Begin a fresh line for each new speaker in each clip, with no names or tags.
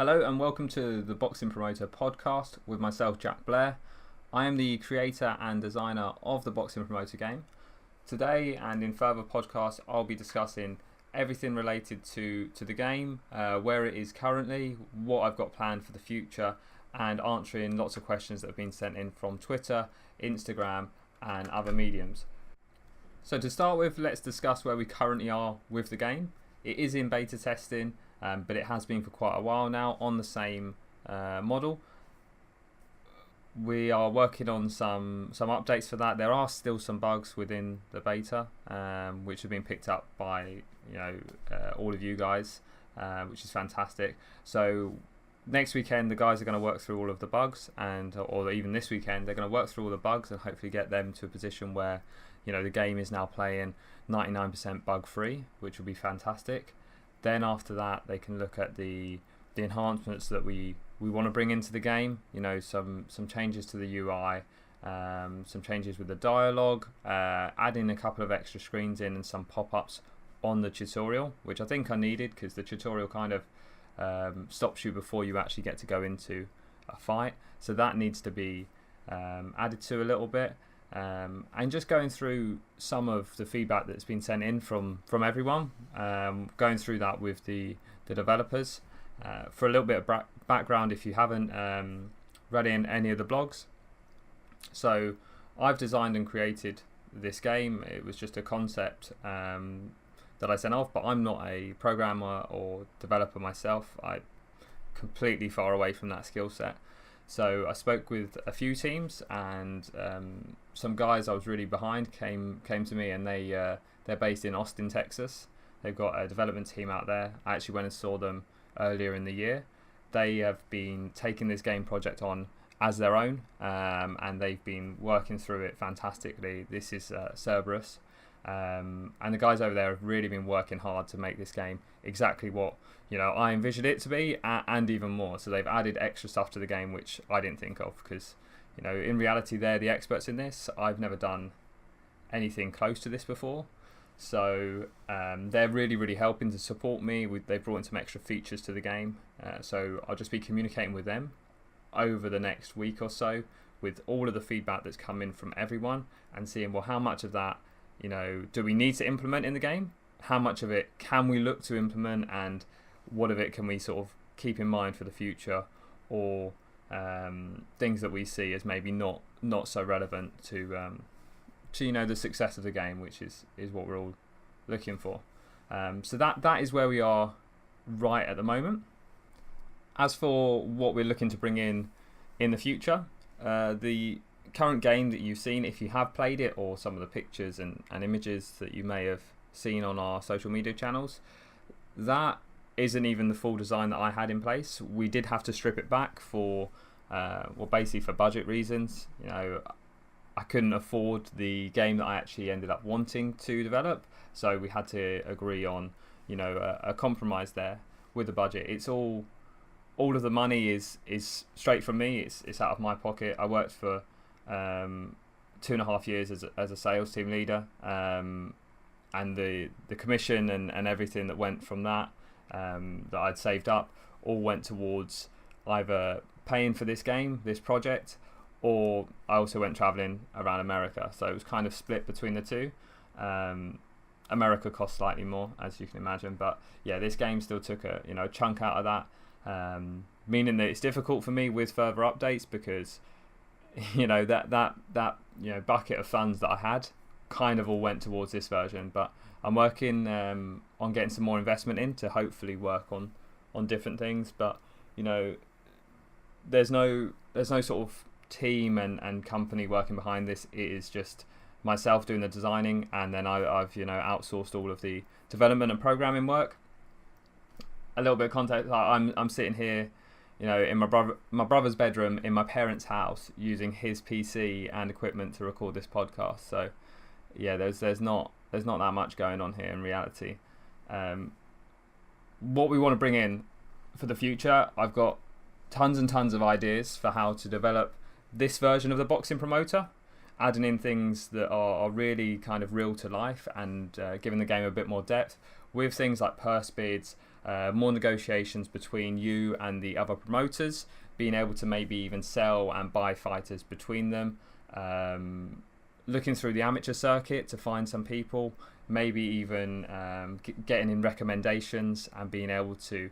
Hello and welcome to the Boxing Promoter podcast with myself, Jack Blair. I am the creator and designer of the Boxing Promoter game. Today and in further podcasts, I'll be discussing everything related to the game, where it is currently, what I've got planned for the future, and answering lots of questions that have been sent in from Twitter, Instagram, and other mediums. So to start with, let's discuss where we currently are with the game. It is in beta testing. But it has been for quite a while now on the same model. We are working on some updates for that. There are still some bugs within the beta, which have been picked up by all of you guys, which is fantastic. So next weekend the guys are going to work through all of the bugs, or even this weekend they're going to work through all the bugs and hopefully get them to a position where the game is now playing 99% bug free, which will be fantastic. Then after that, they can look at the enhancements that we want to bring into the game. Some changes to the UI, some changes with the dialogue, adding a couple of extra screens in and some pop-ups on the tutorial, which I think are needed because the tutorial kind of stops you before you actually get to go into a fight. So that needs to be added to a little bit. And just going through some of the feedback that's been sent in from everyone, going through that with the developers. For a little bit of background, if you haven't read in any of the blogs. So I've designed and created this game. It was just a concept that I sent off, but I'm not a programmer or developer myself. I'm completely far away from that skill set. So I spoke with a few teams, and some guys I was really behind came to me, and they're based in Austin, Texas. They've got a development team out there. I actually went and saw them earlier in the year. They have been taking this game project on as their own, and they've been working through it fantastically. This is Cerberus, and the guys over there have really been working hard to make this game exactly what I envisioned it to be, and even more. So they've added extra stuff to the game which I didn't think of, because in reality they're the experts in this. I've never done anything close to this before, so they're really helping to support me. They've brought in some extra features to the game, so I'll just be communicating with them over the next week or so with all of the feedback that's come in from everyone, and seeing, well, how much of that do we need to implement in the game, how much of it can we look to implement, and what of it can we sort of keep in mind for the future, or things that we see as maybe not so relevant to the success of the game, which is what we're all looking for. So that is where we are right at the moment. As for what we're looking to bring in the future, the current game that you've seen, if you have played it, or some of the pictures and images that you may have seen on our social media channels, that isn't even the full design that I had in place. We did have to strip it back for basically for budget reasons. I couldn't afford the game that I actually ended up wanting to develop, so we had to agree on a compromise there with the budget. It's all of the money is straight from me. It's out of my pocket. I worked for 2.5 years as a sales team leader, and the commission and everything that went from that I'd saved up all went towards either paying for this game, this project, or I also went traveling around America. So it was kind of split between the two. America cost slightly more, as you can imagine, but yeah, this game still took a chunk out of that, meaning that it's difficult for me with further updates, because that bucket of funds that I had kind of all went towards this version. But I'm working on getting some more investment in to hopefully work on different things. But there's no sort of team and company working behind this. It is just myself doing the designing, and then I've outsourced all of the development and programming work. A little bit of context: I'm sitting here, in my brother's bedroom in my parents' house, using his PC and equipment to record this podcast. So yeah, there's not that much going on here in reality. What we want to bring in for the future, I've got tons and tons of ideas for how to develop this version of the Boxing Promoter, adding in things that are really kind of real to life, and giving the game a bit more depth. with things like purse bids, more negotiations between you and the other promoters, being able to maybe even sell and buy fighters between them, looking through the amateur circuit to find some people, maybe even getting in recommendations and being able to,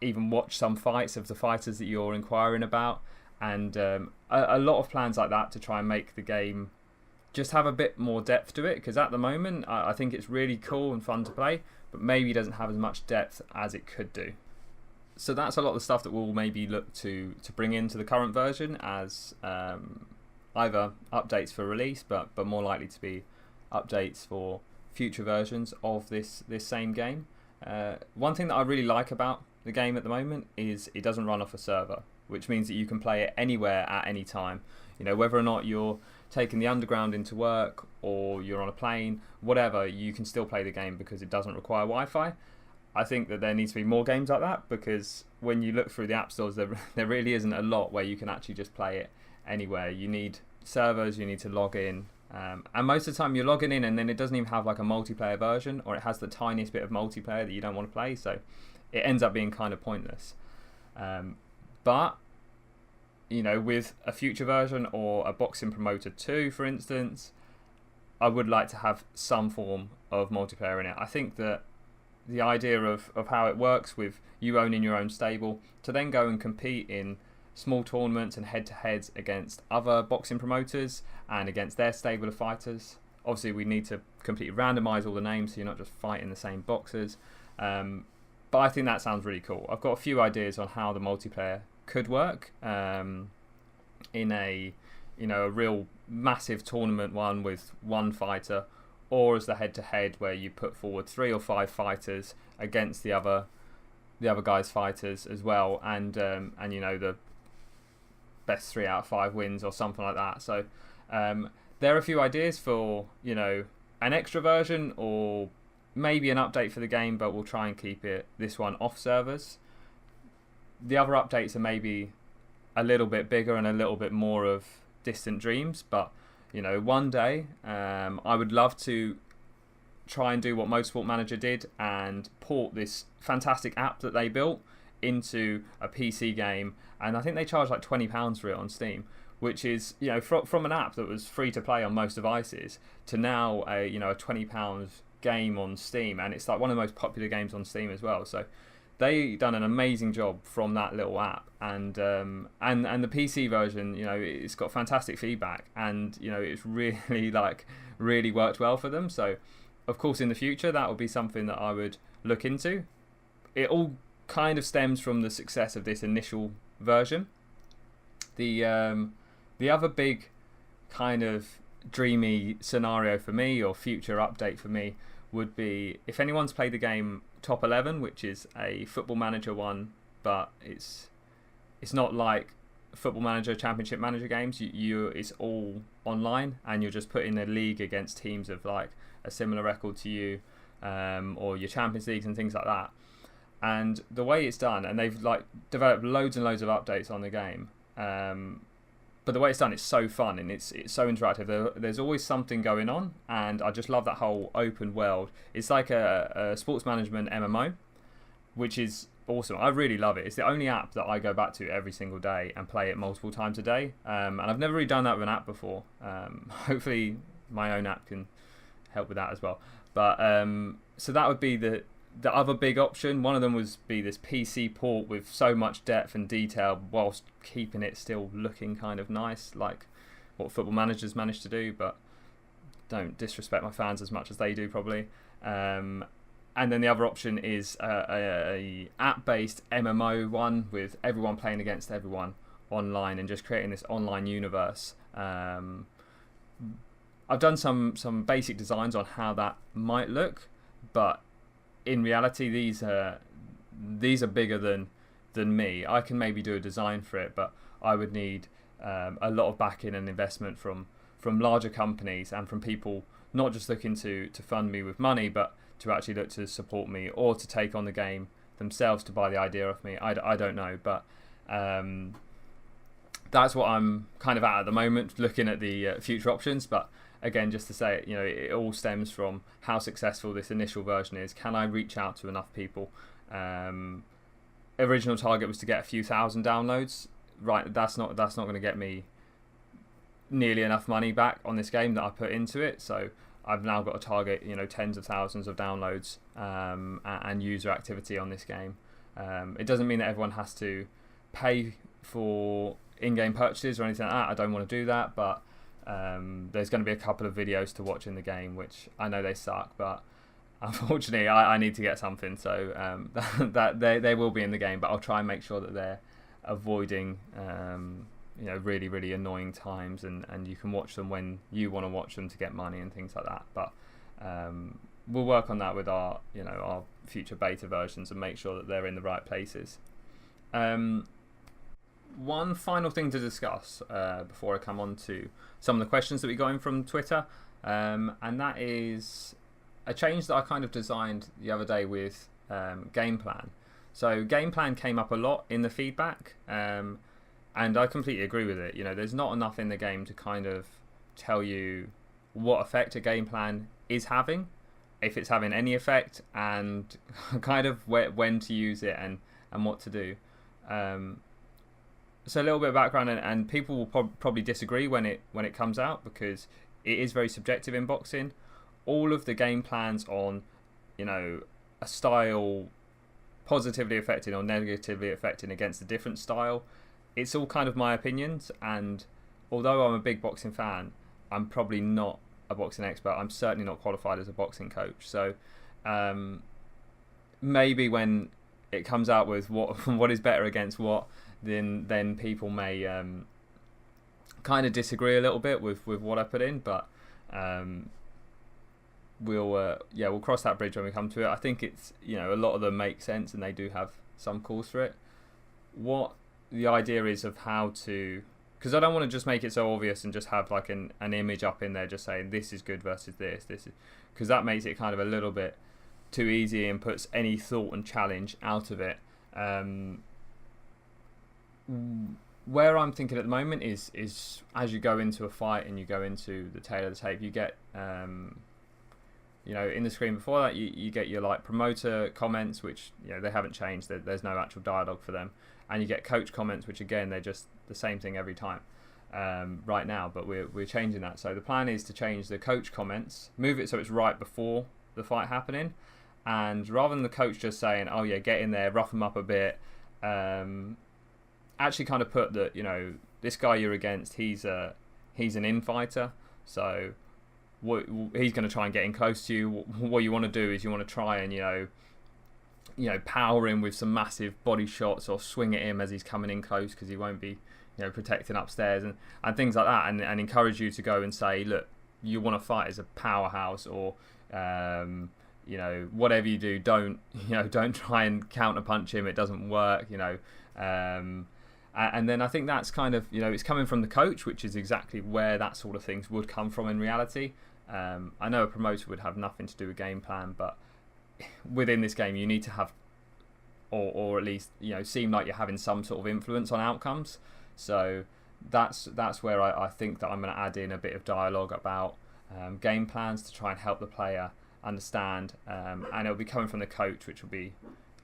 even watch some fights of the fighters that you're inquiring about, and a lot of plans like that to try and make the game just have a bit more depth to it, because at the moment I think it's really cool and fun to play, but maybe doesn't have as much depth as it could do. So that's a lot of the stuff that we'll maybe look to bring into the current version as either updates for release, but more likely to be updates for future versions of this same game. One thing that I really like about the game at the moment is it doesn't run off a server, which means that you can play it anywhere at any time. Whether or not you're taking the underground into work or you're on a plane, whatever, you can still play the game because it doesn't require Wi-Fi. I think that there needs to be more games like that, because when you look through the app stores, there really isn't a lot where you can actually just play it anywhere. You need servers, you need to log in, and most of the time you're logging in and then it doesn't even have like a multiplayer version, or it has the tiniest bit of multiplayer that you don't want to play, so it ends up being kind of pointless. But with a future version or a Boxing Promoter 2, for instance, I would like to have some form of multiplayer in it. I think that the idea of how it works with you owning your own stable to then go and compete in small tournaments and head-to-heads against other boxing promoters and against their stable of fighters. Obviously, we need to completely randomise all the names so you're not just fighting the same boxers. But I think that sounds really cool. I've got a few ideas on how the multiplayer could work in a real massive tournament one with one fighter, or as the head-to-head where you put forward 3 or 5 fighters against the other guy's fighters as well, and the best 3 out of 5 wins or something like that. So there are a few ideas for an extra version or maybe an update for the game, but we'll try and keep this one off servers. The other updates are maybe a little bit bigger and a little bit more of distant dreams, but one day I would love to try and do what Motorsport Manager did and port this fantastic app that they built into a PC game, and I think they charge like £20 for it on Steam, which is from an app that was free to play on most devices to now a £20 game on Steam, and it's like one of the most popular games on Steam as well. So they done an amazing job from that little app, and the PC version, it's got fantastic feedback, and it's really worked well for them. So of course in the future that would be something that I would look into. It all kind of stems from the success of this initial version. The other big kind of dreamy scenario for me, or future update for me, would be if anyone's played the game Top 11, which is a Football Manager one, but it's not like Football Manager, Championship Manager games. It's all online, and you're just put in a league against teams of like a similar record to you, or your Champions Leagues and things like that. And the way it's done, and they've like developed loads and loads of updates on the game. But the way it's done, it's so fun and it's so interactive. There's always something going on, and I just love that whole open world. It's like a sports management MMO, which is awesome. I really love it. It's the only app that I go back to every single day and play it multiple times a day. And I've never really done that with an app before. Hopefully my own app can help with that as well. But so that would be the other big option. One of them would be this PC port with so much depth and detail whilst keeping it still looking kind of nice, like what Football Manager's managed to do, but don't disrespect my fans as much as they do probably. And then the other option is a app-based MMO one with everyone playing against everyone online and just creating this online universe. I've done some basic designs on how that might look, but in reality, these are bigger than me. I can maybe do a design for it, but I would need a lot of backing and investment from larger companies and from people not just looking to fund me with money, but to actually look to support me or to take on the game themselves to buy the idea off me. I don't know, but that's what I'm kind of at the moment, looking at the future options. But again, just to say, it all stems from how successful this initial version is. Can I reach out to enough people? Original target was to get a few thousand downloads. Right, that's not going to get me nearly enough money back on this game that I put into it. So I've now got to target, tens of thousands of downloads and user activity on this game. It doesn't mean that everyone has to pay for in-game purchases or anything like that. I don't want to do that, but there's going to be a couple of videos to watch in the game, which I know they suck, but unfortunately I need to get something. So that they will be in the game, but I'll try and make sure that they're avoiding really, really annoying times, and you can watch them when you want to watch them to get money and things like that. But we'll work on that with our future beta versions and make sure that they're in the right places. One final thing to discuss before I come on to some of the questions that we got in from Twitter, and that is a change that I kind of designed the other day with game plan. So game plan came up a lot in the feedback, and I completely agree with it. There's not enough in the game to kind of tell you what effect a game plan is having, if it's having any effect, and kind of when to use it and what to do. So a little bit of background, and people will probably disagree when it comes out, because it is very subjective in boxing. All of the game plans on, a style positively affecting or negatively affecting against a different style, it's all kind of my opinions. And although I'm a big boxing fan, I'm probably not a boxing expert. I'm certainly not qualified as a boxing coach. So maybe when it comes out with what is better against what, then people may kind of disagree a little bit with what I put in, but we'll cross that bridge when we come to it. I think it's a lot of them make sense, and they do have some calls for it. What the idea is of how to, because I don't want to just make it so obvious and just have like an image up in there just saying this is good versus this is, because that makes it kind of a little bit too easy and puts any thought and challenge out of it. Where I'm thinking at the moment is as you go into a fight and you go into the tail of the tape, you get in the screen before that you get your like promoter comments, which they haven't changed. There's no actual dialogue for them, and you get coach comments, which again they're just the same thing every time right now, but we're changing that. So the plan is to change the coach comments, move it so it's right before the fight happening, and rather than the coach just saying, oh yeah, get in there, rough them up a bit, actually kind of put that this guy you're against, he's an infighter, so he's going to try and get in close to you. What you want to do is you want to try and power him with some massive body shots, or swing at him as he's coming in close, because he won't be protecting upstairs and things like that, and encourage you to go and say, look, you want to fight as a powerhouse, or whatever you do, don't try and counter punch him, it doesn't work, and then I think that's kind of it's coming from the coach, which is exactly where that sort of things would come from in reality. I know a promoter would have nothing to do with game plan, but within this game you need to have, or at least seem like you're having some sort of influence on outcomes. So that's where I think that I'm going to add in a bit of dialogue about game plans to try and help the player understand, and it'll be coming from the coach, which will be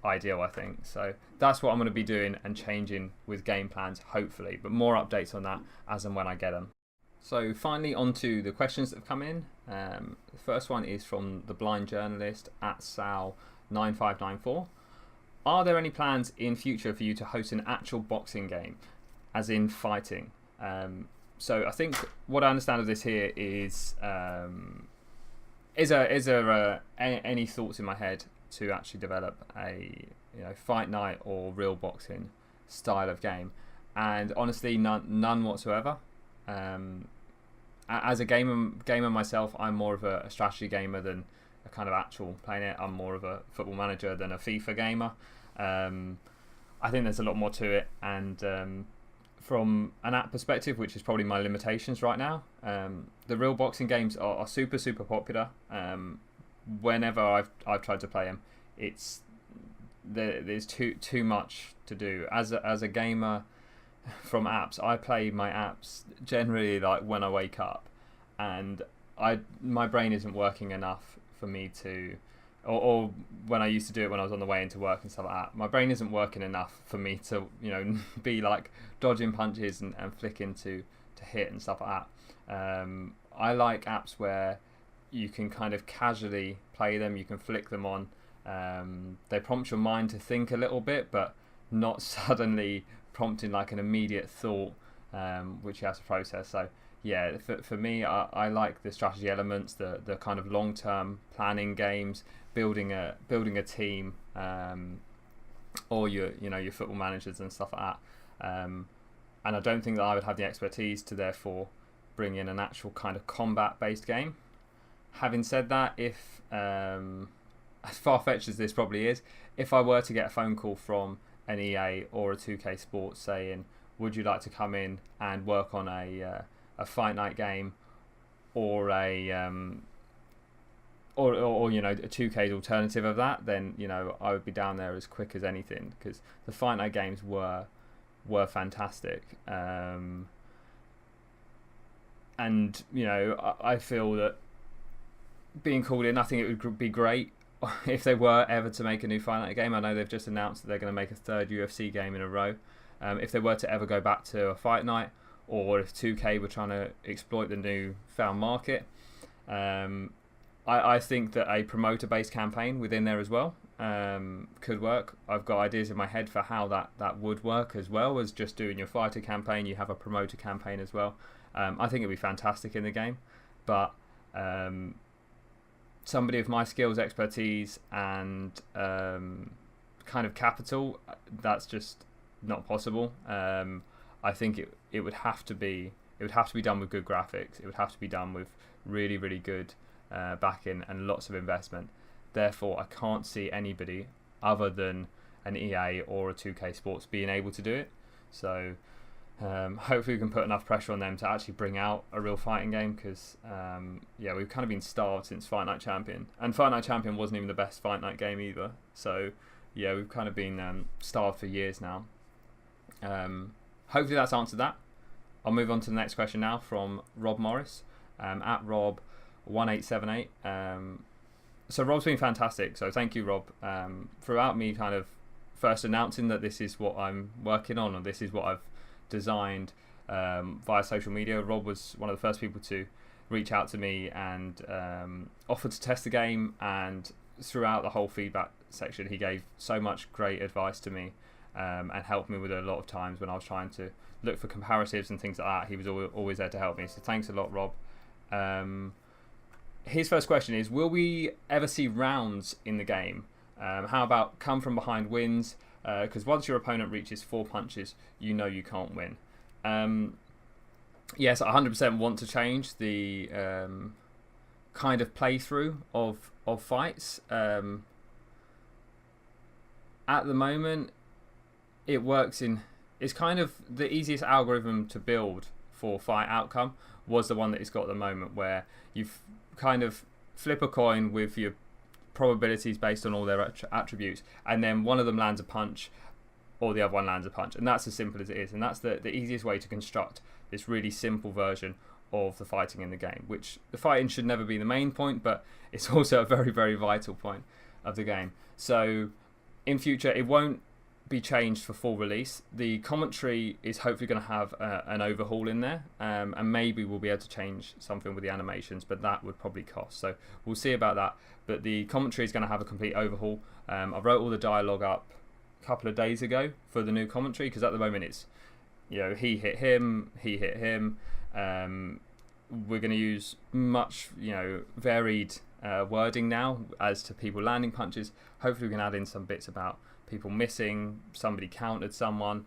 ideal, I think. So that's what I'm going to be doing and changing with game plans, hopefully, but more updates on that as and when I get them. So finally, on to the questions that have come in. The first one is from the blind journalist at Sal9594. Are there any plans in future for you to host an actual boxing game, as in fighting? So I think what I understand of this here is there any thoughts in my head to actually develop a fight night or real boxing style of game? And honestly, none whatsoever. As a gamer myself, I'm more of a strategy gamer than a kind of actual playing it. I'm more of a football manager than a FIFA gamer. I think there's a lot more to it, and from an app perspective, which is probably my limitations right now, the real boxing games are super popular. Whenever I've tried to play them, there's too much to do. As a gamer from apps, I play my apps generally like when I wake up, and my brain isn't working enough for me to, or when I used to do it when I was on the way into work and stuff like that, my brain isn't working enough for me to, be like dodging punches and flicking to hit and stuff like that. I like apps where you can kind of casually play them, you can flick them on. They prompt your mind to think a little bit, but not suddenly prompting like an immediate thought, which you have to process. So yeah, for me, I like the strategy elements, the kind of long-term planning games, building a team, or your football managers and stuff like that. And I don't think that I would have the expertise to therefore bring in an actual kind of combat-based game. Having said that, if as far-fetched as this probably is, if I were to get a phone call from an EA or a 2K Sports saying, would you like to come in and work on a Fight Night game or a 2K's alternative of that, then I would be down there as quick as anything, because the Fight Night games were fantastic. And I feel that being called in, I think it would be great if they were ever to make a new Fight Night game. I know they've just announced that they're going to make a third UFC game in a row. If they were to ever go back to a Fight Night, or if 2K were trying to exploit the new found market, I think that a promoter-based campaign within there as well could work. I've got ideas in my head for how that would work, as well as just doing your fighter campaign. You have a promoter campaign as well. I think it'd be fantastic in the game, but somebody of my skills, expertise, and kind of capital, that's just not possible. I think it would have to be done with good graphics. It would have to be done with really, really good backing and lots of investment. Therefore, I can't see anybody other than an EA or a 2K Sports being able to do it. So hopefully we can put enough pressure on them to actually bring out a real fighting game, because we've kind of been starved since Fight Night Champion, and Fight Night Champion wasn't even the best Fight Night game either. So yeah, we've kind of been starved for years now. Hopefully that's answered that. I'll move on to the next question now from Rob Morris, at Rob1878. So Rob's been fantastic, so thank you, Rob. Throughout me kind of first announcing that this is what I'm working on, or this is what I've designed via social media, Rob was one of the first people to reach out to me and offer to test the game, and throughout the whole feedback section he gave so much great advice to me, and helped me with it a lot of times when I was trying to look for comparatives and things like that. He was always there to help me, so thanks a lot, Rob. His first question is, will we ever see rounds in the game? How about come from behind wins? Because once your opponent reaches 4 punches, you can't win. Yes, I 100% want to change the kind of playthrough of fights. At the moment, it works it's kind of the easiest algorithm to build for fight outcome was the one that it's got at the moment, where you kind of flip a coin with your probabilities based on all their attributes, and then one of them lands a punch or the other one lands a punch, and that's as simple as it is. And that's the easiest way to construct this really simple version of the fighting in the game, which the fighting should never be the main point, but it's also a very, very vital point of the game. So in future it won't be changed for full release. The commentary is hopefully going to have an overhaul in there, and maybe we'll be able to change something with the animations, but that would probably cost, so we'll see about that. But the commentary is going to have a complete overhaul. I wrote all the dialogue up a couple of days ago for the new commentary, because at the moment it's he hit him. We're going to use much varied wording now as to people landing punches. Hopefully we can add in some bits about people missing, somebody countered someone,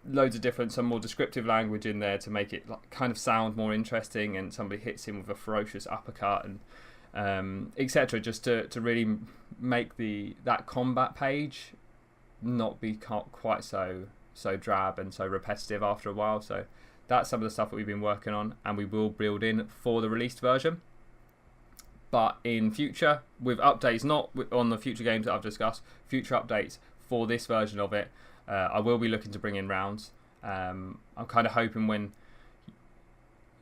loads of different, some more descriptive language in there to make it kind of sound more interesting, and somebody hits him with a ferocious uppercut, and etc., just to really make that combat page not be quite so drab and so repetitive after a while. So that's some of the stuff that we've been working on, and we will build in for the released version. But in future, with updates, not on the future games that I've discussed, future updates for this version of it, I will be looking to bring in rounds. I'm kind of hoping when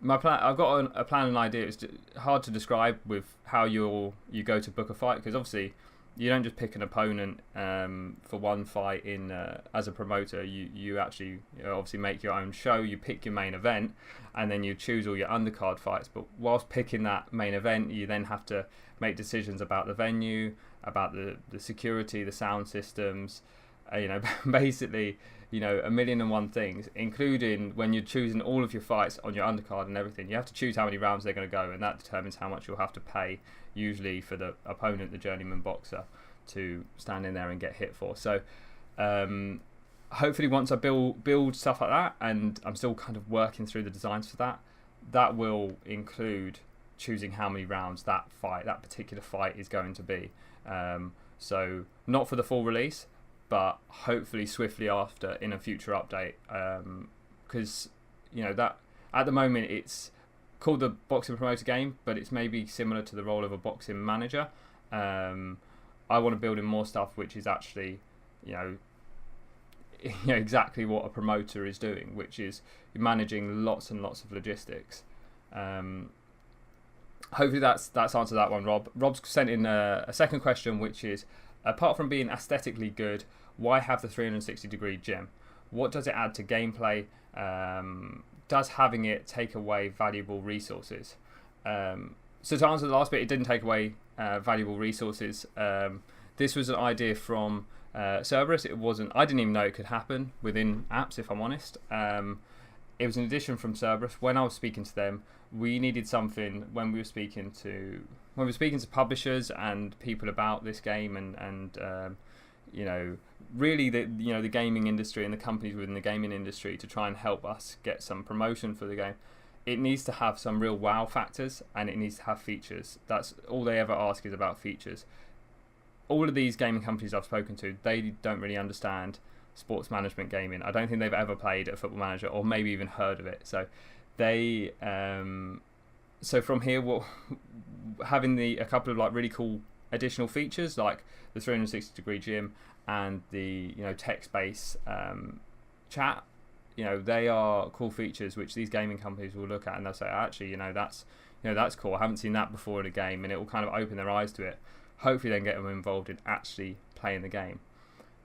my plan. I've got a plan and idea. It's hard to describe with how you go to book a fight, because obviously you don't just pick an opponent for one fight in as a promoter. You actually obviously make your own show. You pick your main event, and then you choose all your undercard fights. But whilst picking that main event, you then have to make decisions about the venue, about the security, the sound systems. Basically, a million and one things, including when you're choosing all of your fights on your undercard and everything. You have to choose how many rounds they're going to go, and that determines how much you'll have to pay, usually for the opponent, the journeyman boxer, to stand in there and get hit for. So hopefully once I build stuff like that, and I'm still kind of working through the designs for that will include choosing how many rounds that particular fight is going to be. So not for the full release, but hopefully swiftly after in a future update, because that at the moment it's called the boxing promoter game, but it's maybe similar to the role of a boxing manager. I want to build in more stuff which is actually exactly what a promoter is doing, which is managing lots and lots of logistics. Hopefully that's answered that one, Rob. Rob's sent in a second question, which is, apart from being aesthetically good, why have the 360-degree gym? What does it add to gameplay? Does having it take away valuable resources? So to answer the last bit, it didn't take away valuable resources. This was an idea from Cerberus. I didn't even know it could happen within apps, if I'm honest. It was an addition from Cerberus. When I was speaking to them, we needed something when we were speaking to publishers and people about this game, and really the gaming industry and the companies within the gaming industry, to try and help us get some promotion for the game. It needs to have some real wow factors, and it needs to have features. That's all they ever ask, is about features. All of these gaming companies I've spoken to, they don't really understand sports management gaming. I don't think they've ever played a Football Manager, or maybe even heard of it. So they so from here, having a couple of really cool additional features, like the 360-degree gym and the text-based chat, they are cool features which these gaming companies will look at and they'll say, actually, that's cool. I haven't seen that before in a game, and it will kind of open their eyes to it. Hopefully then get them involved in actually playing the game.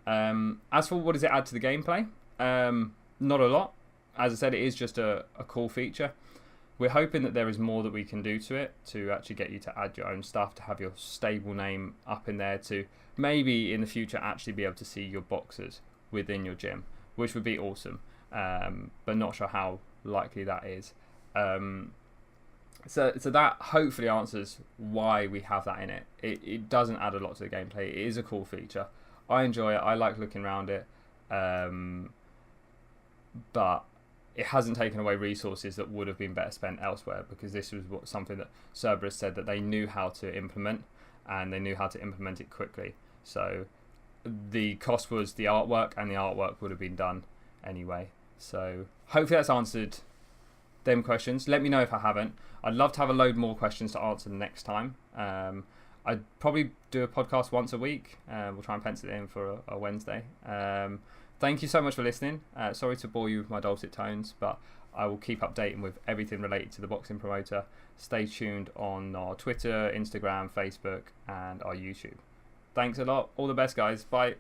As for what does it add to the gameplay, not a lot. As I said, it is just a cool feature. We're hoping that there is more that we can do to it, to actually get you to add your own stuff, to have your stable name up in there, to maybe in the future actually be able to see your boxers within your gym, which would be awesome, but not sure how likely that is. So that hopefully answers why we have that in it. It doesn't add a lot to the gameplay. It is a cool feature. I enjoy it. I like looking around it, but it hasn't taken away resources that would have been better spent elsewhere, because this was something that Cerberus said that they knew how to implement, and they knew how to implement it quickly. So the cost was the artwork, and the artwork would have been done anyway. So hopefully that's answered them questions. Let me know if I haven't. I'd love to have a load more questions to answer next time. I'd probably do a podcast once a week. We'll try and pencil it in for a Wednesday. Thank you so much for listening. Sorry to bore you with my dulcet tones, but I will keep updating with everything related to the Boxing Promoter. Stay tuned on our Twitter, Instagram, Facebook, and our YouTube. Thanks a lot. All the best, guys. Bye.